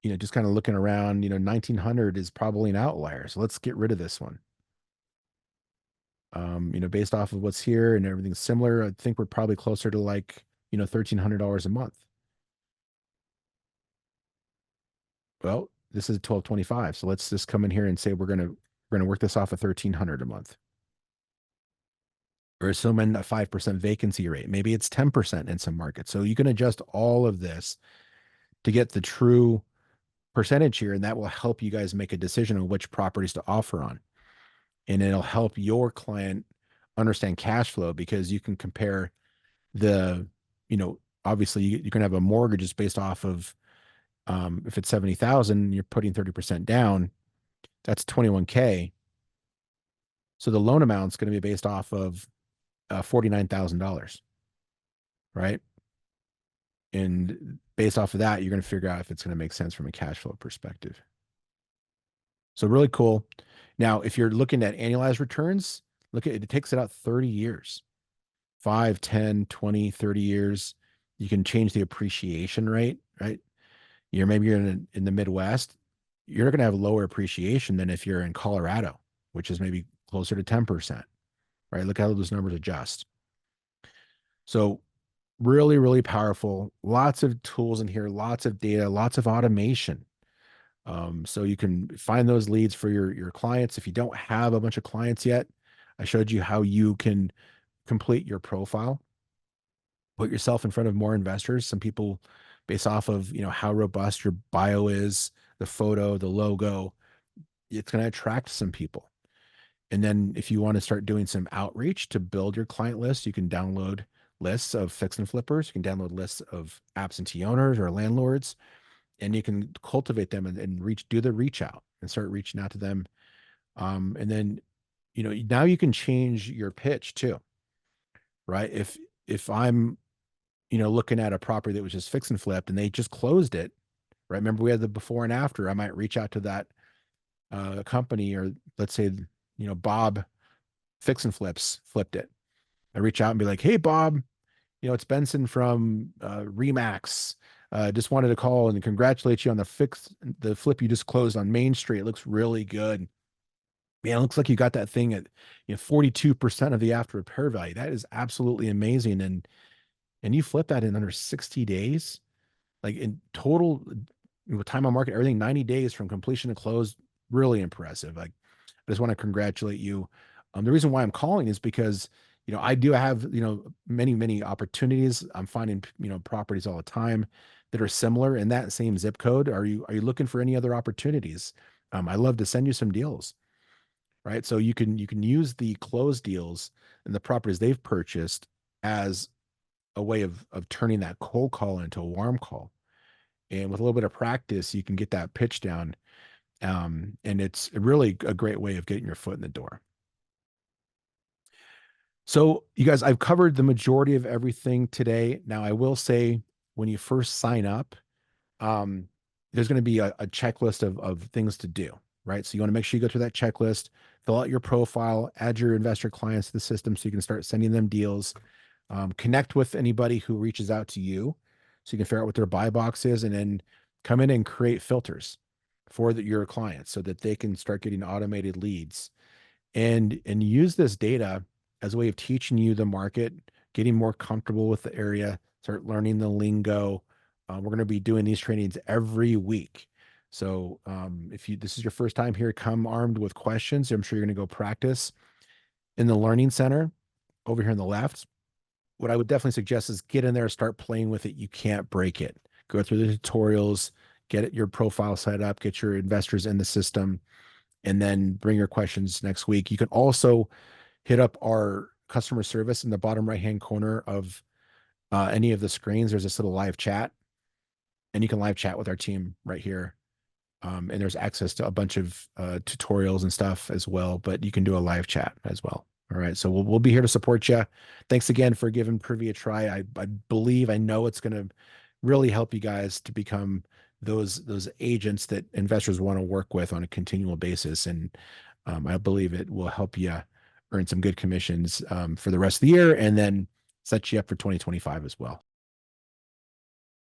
Just kind of looking around, 1900 is probably an outlier. So let's get rid of this one. Based off of what's here and everything's similar, I think we're probably closer to like, $1,300 a month. Well, this is 1225. So let's just come in here and say we're gonna work this off of 1,300 a month. We're assuming a 5% vacancy rate. Maybe it's 10% in some markets. So you can adjust all of this to get the true percentage here, and that will help you guys make a decision on which properties to offer on. And it'll help your client understand cash flow because you can compare obviously you can have a mortgage just based off of if it's 70,000, you're putting 30% down, that's 21K. So the loan amount is going to be based off of $49,000, right? And based off of that, you're going to figure out if it's going to make sense from a cash flow perspective. So really cool. Now, if you're looking at annualized returns, look at it, it takes it out 30 years, 5, 10, 20, 30 years. You can change the appreciation rate, right? Maybe you're in the Midwest, you're going to have lower appreciation than if you're in Colorado, which is maybe closer to 10%, right? Look how those numbers adjust. So really, really powerful. Lots of tools in here, lots of data, lots of automation. So you can find those leads for your clients. If you don't have a bunch of clients yet, I showed you how you can complete your profile, put yourself in front of more investors. Some people, based off of how robust your bio is, the photo, the logo, it's going to attract some people. And then if you want to start doing some outreach to build your client list, you can download lists of fix and flippers. You can download lists of absentee owners or landlords, and you can cultivate them and do the reach out and start reaching out to them. And then, now you can change your pitch too, right? If I'm, looking at a property that was just fix and flipped and they just closed it, right? Remember we had the before and after. I might reach out to that company, or let's say, Bob Fix and Flips flipped it. I reach out and be like, "Hey, Bob, it's Benson from Remax. Just wanted to call and congratulate you on the flip you just closed on Main Street. It looks really good. Man, it looks like you got that thing at 42% of the after repair value. That is absolutely amazing. And you flip that in under 60 days, like in total, time on market, everything 90 days from completion to close. Really impressive. Like, I just want to congratulate you. The reason why I'm calling is because, I do have, many, many opportunities. I'm finding, properties all the time that are similar in that same zip code. Are you looking for any other opportunities? I love to send you some deals, right? So you can use the closed deals and the properties they've purchased as a way of turning that cold call into a warm call. And with a little bit of practice, you can get that pitch down. And it's really a great way of getting your foot in the door. So, you guys, I've covered the majority of everything today. Now, I will say when you first sign up, um, there's going to be a checklist of things to do, right? So, you want to make sure you go through that checklist, fill out your profile, add your investor clients to the system so you can start sending them deals, connect with anybody who reaches out to you so you can figure out what their buy box is, and then come in and create filters for your clients so that they can start getting automated leads, and use this data as a way of teaching you the market, getting more comfortable with the area, start learning the lingo. We're going to be doing these trainings every week. So if this is your first time here, come armed with questions. I'm sure you're going to go practice in the learning center over here on the left. What I would definitely suggest is get in there, start playing with it. You can't break it. Go through the tutorials, your profile set up, get your investors in the system, and then bring your questions next week. You can also hit up our customer service in the bottom right-hand corner of any of the screens. There's this little live chat, and you can live chat with our team right here. And there's access to a bunch of tutorials and stuff as well, but you can do a live chat as well. All right. So we'll be here to support you. Thanks again for giving Privy a try. I know it's going to really help you guys to become those agents that investors want to work with on a continual basis. And I believe it will help you earn some good commissions for the rest of the year, and then set you up for 2025 as well.